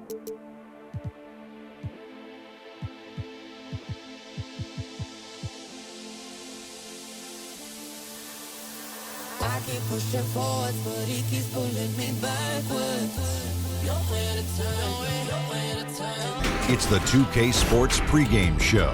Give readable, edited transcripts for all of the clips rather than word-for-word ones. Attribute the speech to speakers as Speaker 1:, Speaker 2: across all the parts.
Speaker 1: I keep pushing forwards, but he keeps pulling me backwards. Nowhere to turn, nowhere to turn.
Speaker 2: It's the 2K Sports pregame show.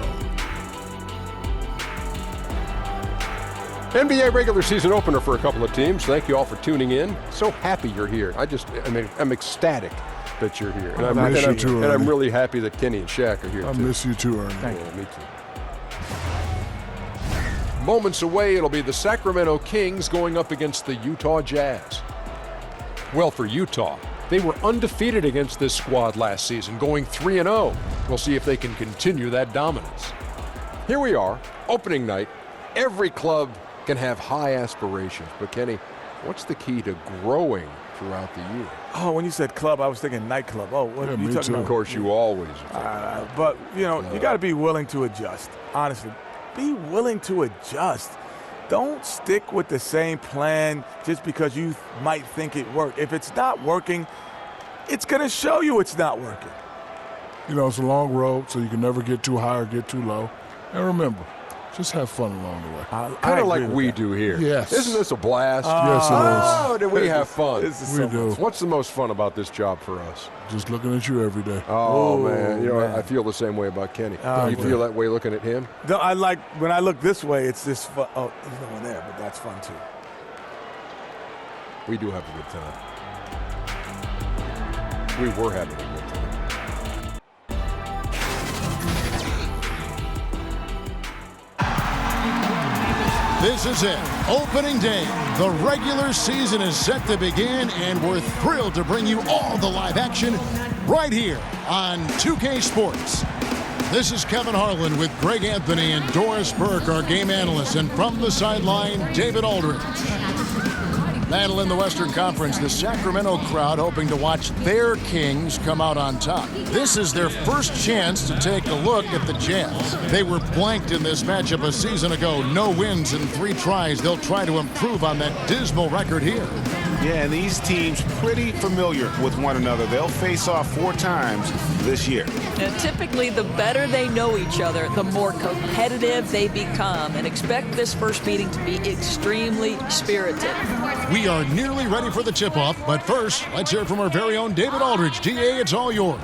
Speaker 3: NBA regular season opener for a couple of teams. Thank you all for tuning in. So happy you're here. I'm ecstatic that you're here. And I'm really happy that Kenny and Shaq are here,
Speaker 4: I miss you too, Ernie.
Speaker 3: Yeah, me too. Moments away, it'll be the Sacramento Kings going up against the Utah Jazz. Well, for Utah, they were undefeated against this squad last season, going 3-0. We'll see if they can continue that dominance. Here we are, opening night. Every club can have high aspirations, but Kenny, what's the key to growing throughout the year?
Speaker 4: Oh, when you said club, I was thinking nightclub. Oh, what are you talking about?
Speaker 3: Of course, you always
Speaker 4: but, you got to be willing to adjust, honestly. Be willing to adjust. Don't stick with the same plan just because you might think it worked. If it's not working, it's going to show you it's not working.
Speaker 5: It's a long road, so you can never get too high or get too low. And remember, just have fun along the way.
Speaker 3: Kind of like we do here.
Speaker 5: Yes.
Speaker 3: Isn't this a blast?
Speaker 5: Yes, it is.
Speaker 3: Oh, do we have fun?
Speaker 5: We do.
Speaker 3: What's the most fun about this job for us?
Speaker 5: Just looking at you every day.
Speaker 3: Oh, man. I feel the same way about Kenny. You feel that way looking at him?
Speaker 4: No, when I look this way, it's this fun. Oh, he's going there, but that's fun too.
Speaker 3: We do have a good time. We were having a good time.
Speaker 6: This is it. Opening day. The regular season is set to begin, and we're thrilled to bring you all the live action right here on 2K Sports. This is Kevin Harlan with Greg Anthony and Doris Burke, our game analysts, and from the sideline, David Aldridge. Battle in the Western Conference, the Sacramento crowd hoping to watch their Kings come out on top. This is their first chance to take a look at the Jazz. They were blanked in this matchup a season ago. No wins in 3 tries. They'll try to improve on that dismal record here.
Speaker 7: Yeah, and these teams pretty familiar with one another. They'll face off 4 times this year.
Speaker 8: And typically, the better they know each other, the more competitive they become. And expect this first meeting to be extremely spirited.
Speaker 6: We are nearly ready for the tip-off, but first, let's hear from our very own David Aldridge. DA, it's all yours.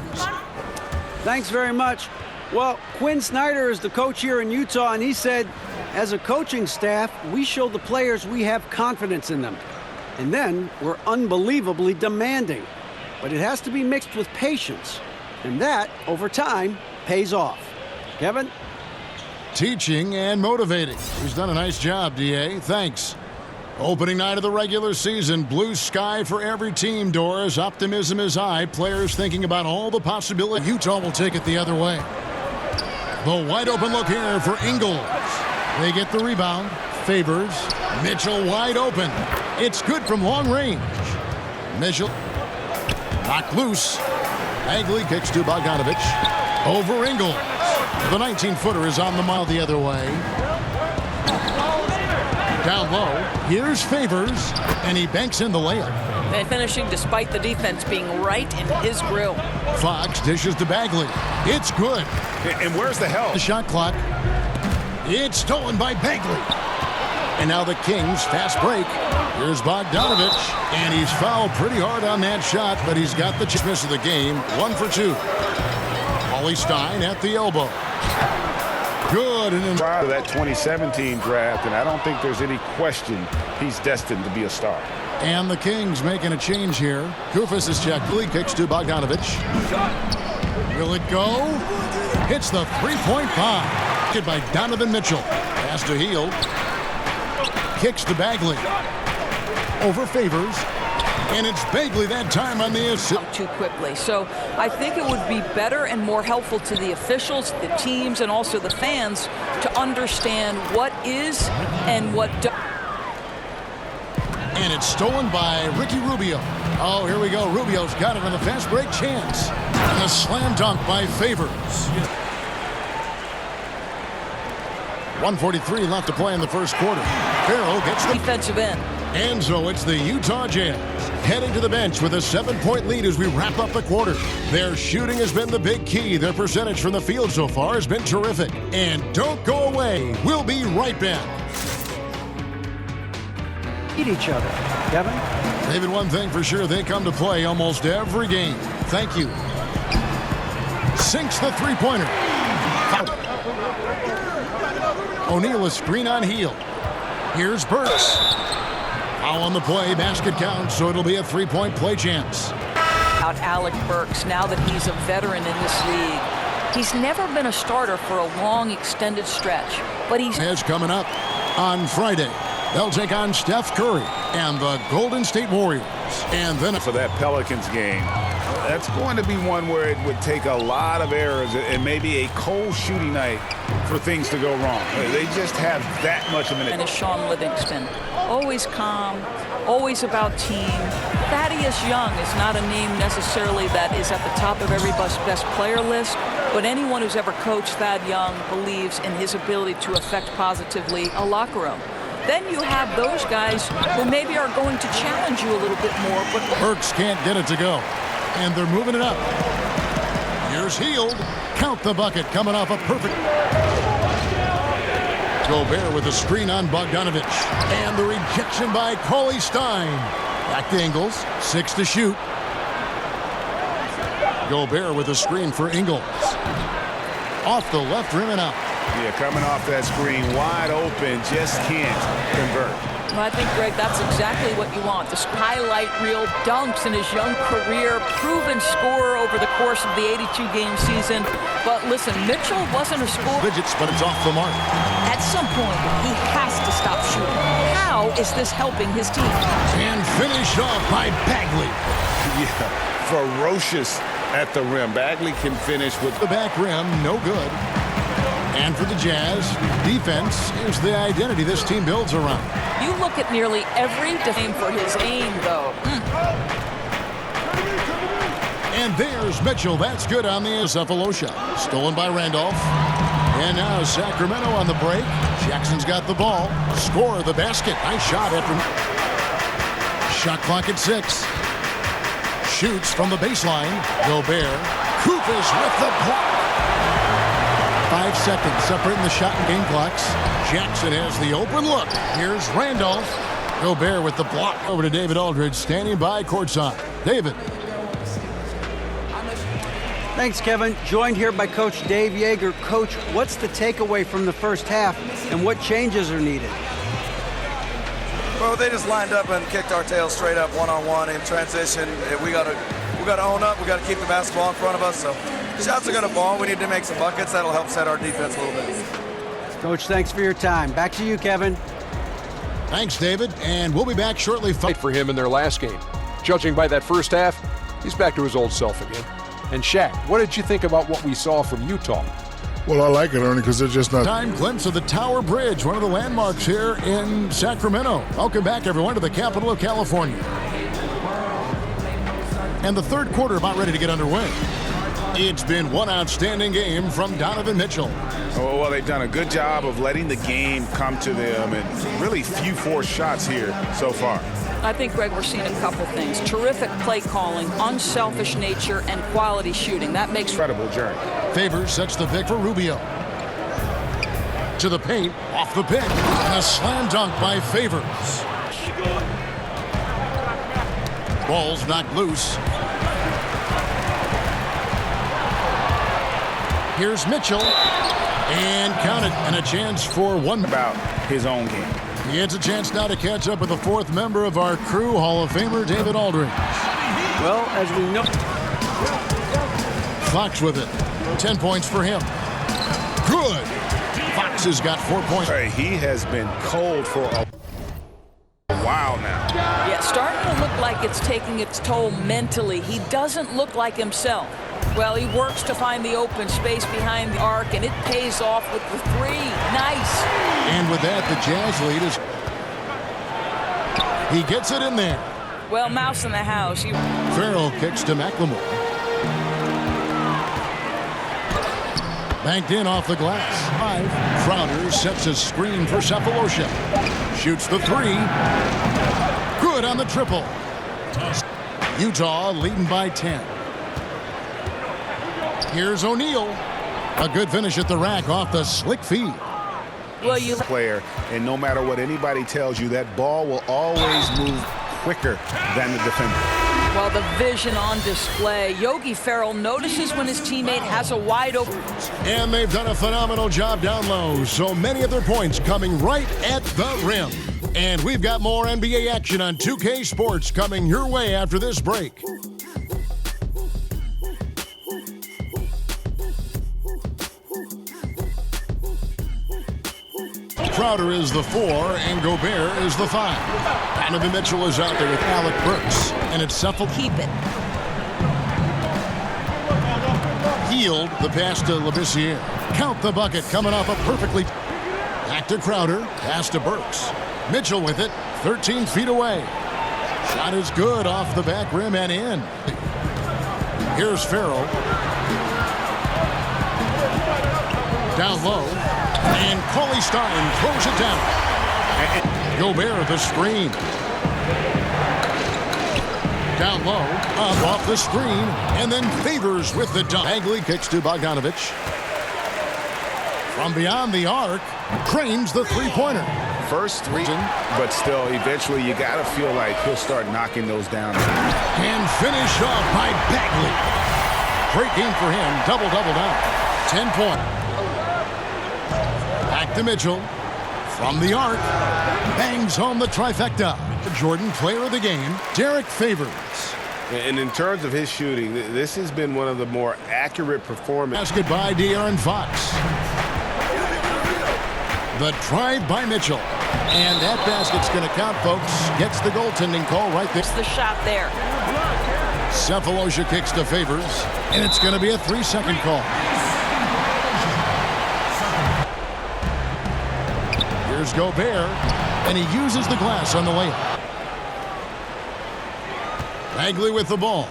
Speaker 9: Thanks very much. Well, Quinn Snyder is the coach here in Utah, and he said, as a coaching staff, we show the players we have confidence in them. And then we're unbelievably demanding. But it has to be mixed with patience. And that, over time, pays off. Kevin?
Speaker 6: Teaching and motivating. He's done a nice job, DA. Thanks. Opening night of the regular season. Blue sky for every team, Doris. Optimism is high. Players thinking about all the possibilities. Utah will take it the other way. The wide open look here for Ingles. They get the rebound. Favors. Mitchell wide open. It's good from long range. Mitchell knocked loose. Bagley kicks to Bogdanovich. Over Ingles. The 19-footer is on the mile the other way. Down low. Here's Favors. And he banks in the layup.
Speaker 8: And finishing despite the defense being right in his grill.
Speaker 6: Fox dishes to Bagley. It's good.
Speaker 7: And where's the help?
Speaker 6: The shot clock. It's stolen by Bagley. And now the Kings fast break. Here's Bogdanovich, and he's fouled pretty hard on that shot, but he's got the miss of the game. 1 for 2. Paulie Stein at the elbow. Good. And
Speaker 7: Prior to that 2017 draft, and I don't think there's any question he's destined to be a star.
Speaker 6: And the Kings making a change here. Kufis is checked. Lee kicks to Bogdanovich. Will it go? Hits the three-point bomb. Hit by Donovan Mitchell. Pass to Hield. Kicks to Bagley. Over Favors. And it's Bagley that time on the assist.
Speaker 8: Too quickly. So I think it would be better and more helpful to the officials, the teams, and also the fans to understand what is and what doesn't.
Speaker 6: And it's stolen by Ricky Rubio. Oh, here we go. Rubio's got it on the fast break chance. And a slam dunk by Favors. 1:43 left to play in the first quarter. Farrell gets the
Speaker 8: defensive end.
Speaker 6: And so it's the Utah Jazz heading to the bench with a 7-point lead as we wrap up the quarter. Their shooting has been the big key. Their percentage from the field so far has been terrific. And don't go away. We'll be right back.
Speaker 9: Eat each other. Kevin?
Speaker 6: David, one thing for sure, they come to play almost every game. Thank you. Sinks the three-pointer. O'Neal a screen on Heel. Here's Burks. Foul on the play, basket counts, so it'll be a 3-point play chance.
Speaker 8: Out Alec Burks, now that he's a veteran in this league. He's never been a starter for a long, extended stretch, but he's...
Speaker 6: Is coming up on Friday. They'll take on Steph Curry and the Golden State Warriors. And then
Speaker 7: for that Pelicans game, that's going to be one where it would take a lot of errors and maybe a cold shooting night for things to go wrong. They just have that much of an...
Speaker 8: And is Sean Livingston. Always calm, always about team. Thaddeus Young is not a name necessarily that is at the top of everybody's best player list, but anyone who's ever coached Thad Young believes in his ability to affect positively a locker room. Then you have those guys who maybe are going to challenge you a little bit more. But
Speaker 6: Burks can't get it to go, and they're moving it up. Here's Hield. Count the bucket, coming off a perfect... Gobert with a screen on Bogdanovich. And the rejection by Cauley Stein. Back to Ingles. 6 to shoot. Gobert with a screen for Ingles. Off the left rim and out.
Speaker 7: Yeah, coming off that screen, wide open, just can't convert.
Speaker 8: Well, I think, Greg, that's exactly what you want. This highlight reel dunks in his young career, proven scorer over the course of the 82-game season. But listen, Mitchell wasn't a scorer.
Speaker 6: Digits, but it's off the mark.
Speaker 8: At some point, he has to stop shooting. How is this helping his team?
Speaker 6: And finished off by Bagley.
Speaker 7: Yeah, ferocious at the rim. Bagley can finish with
Speaker 6: the back rim, no good. And for the Jazz, defense is the identity this team builds around.
Speaker 8: You look at nearly every game for his aim, though.
Speaker 6: And there's Mitchell. That's good on the Cephalosha. Stolen by Randolph. And now Sacramento on the break. Jackson's got the ball. Score of the basket. Nice shot after. Shot clock at 6. Shoots from the baseline. Gobert. Kufis with the block. 5 seconds separating the shot and game clocks. Jackson has the open look. Here's Randolph. Gobert with the block. Over to David Aldridge standing by courtside. David.
Speaker 9: Thanks, Kevin. Joined here by Coach Dave Yeager. Coach, what's the takeaway from the first half and what changes are needed?
Speaker 10: Well, they just lined up and kicked our tails straight up one-on-one in transition. We got to own up. We got to keep the basketball in front of us. So shots are going to fall. We need to make some buckets. That'll help set our defense a little bit.
Speaker 9: Coach, thanks for your time. Back to you, Kevin.
Speaker 6: Thanks, David. And we'll be back shortly.
Speaker 3: Fight for him in their last game. Judging by that first half, he's back to his old self again. And Shaq, what did you think about what we saw from Utah?
Speaker 5: Well, I like it, Ernie, because they're just not...
Speaker 6: Time glimpse of the Tower Bridge, one of the landmarks here in Sacramento. Welcome back, everyone, to the capital of California. And the third quarter about ready to get underway. It's been one outstanding game from Donovan Mitchell.
Speaker 7: Oh, well, they've done a good job of letting the game come to them, and really few forced shots here so far.
Speaker 8: I think, Greg, we're seeing a couple things. Terrific play calling, unselfish nature, and quality shooting. That makes...
Speaker 7: Incredible journey.
Speaker 6: Favors sets the pick for Rubio. To the paint, off the pick, and a slam dunk by Favors. Ball's knocked loose. Here's Mitchell, and count it, and a chance for one.
Speaker 7: About his own game.
Speaker 6: He gets a chance now to catch up with the fourth member of our crew, Hall of Famer David Aldridge.
Speaker 9: Well, as we know...
Speaker 6: Fox with it. 10 points for him. Good. Fox has got 4 points.
Speaker 7: Hey, he has been cold for a while now.
Speaker 8: Yeah, starting to look like it's taking its toll mentally. He doesn't look like himself. Well, he works to find the open space behind the arc, and it pays off with the three. Nice.
Speaker 6: And with that, the Jazz lead is... He gets it in there.
Speaker 8: Well, mouse in the house.
Speaker 6: Farrell kicks to McLemore. Banked in off the glass. 5. Crowder sets a screen for Cephalosha. Shoots the 3. Good on the triple. Utah leading by 10. Here's O'Neal. A good finish at the rack off the slick feed.
Speaker 8: Well, you
Speaker 7: player, and no matter what anybody tells you, that ball will always move quicker than the defender.
Speaker 8: Well, the vision on display. Yogi Ferrell notices when his teammate has a wide open.
Speaker 6: And they've done a phenomenal job down low. So many of their points coming right at the rim. And we've got more NBA action on 2K Sports coming your way after this break. Crowder is the 4 and Gobert is the 5. Donovan Mitchell is out there with Alec Burks. And it's Sefel.
Speaker 8: Keep it.
Speaker 6: Healed the pass to Labissiere. Count the bucket coming off a perfectly. Back to Crowder. Pass to Burks. Mitchell with it. 13 feet away. Shot is good off the back rim and in. Here's Ferrell. Down low. And Cauley Stein throws it down. Gobert the screen. Down low, up off the screen, and then Favors with the dunk. Bagley kicks to Bogdanovich. From beyond the arc, Crane's the three-pointer.
Speaker 7: First three, but still, eventually you got to feel like he'll start knocking those down.
Speaker 6: And finish off by Bagley. Great game for him. Double-double down. 10 points. Back to Mitchell. From the arc. Bangs home the trifecta. Jordan, player of the game, Derek Favors.
Speaker 7: And in terms of his shooting, this has been one of the more accurate performances.
Speaker 6: Basket by De'Aaron Fox. The drive by Mitchell. And that basket's going to count, folks. Gets the goaltending call right there.
Speaker 8: It's the shot there.
Speaker 6: Cephalosha kicks to Favors. And it's going to be a 3-second call. Here's Gobert. And he uses the glass on the layup. Bagley with the ball.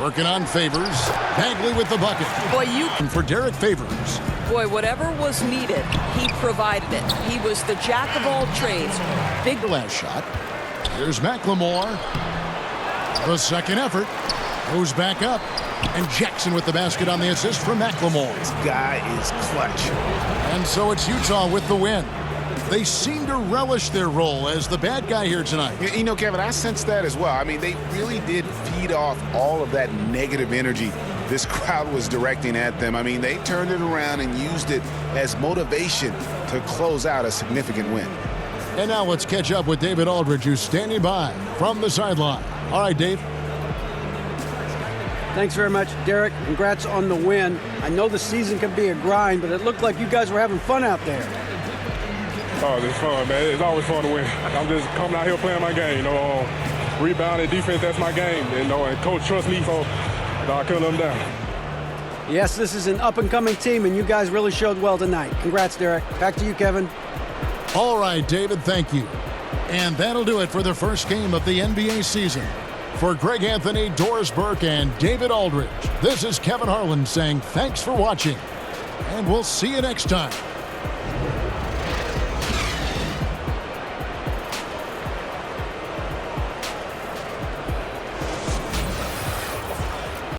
Speaker 6: Working on Favors. Bagley with the bucket.
Speaker 8: Boy,
Speaker 6: for Derek Favors.
Speaker 8: Boy, whatever was needed, he provided it. He was the jack of all trades. Big
Speaker 6: last shot. Here's McLemore. The second effort. Goes back up. And Jackson with the basket on the assist from McLemore.
Speaker 7: This guy is clutch.
Speaker 6: And so it's Utah with the win. They seem to relish their role as the bad guy here tonight.
Speaker 7: You know, Kevin, I sense that as well. I mean, they really did feed off all of that negative energy this crowd was directing at them. I mean, they turned it around and used it as motivation to close out a significant win.
Speaker 6: And now let's catch up with David Aldridge, who's standing by from the sideline. All right, Dave.
Speaker 9: Thanks very much, Derek. Congrats on the win. I know the season can be a grind, but it looked like you guys were having fun out there.
Speaker 11: Oh, it's fun, man. It's always fun to win. I'm just coming out here playing my game. You know, rebounding, defense, that's my game. And coach trusts me, so I couldn't let him down.
Speaker 9: Yes, this is an up-and-coming team, and you guys really showed well tonight. Congrats, Derek. Back to you, Kevin.
Speaker 6: All right, David, thank you. And that'll do it for the first game of the NBA season. For Greg Anthony, Doris Burke, and David Aldridge, this is Kevin Harlan saying thanks for watching. And we'll see you next time.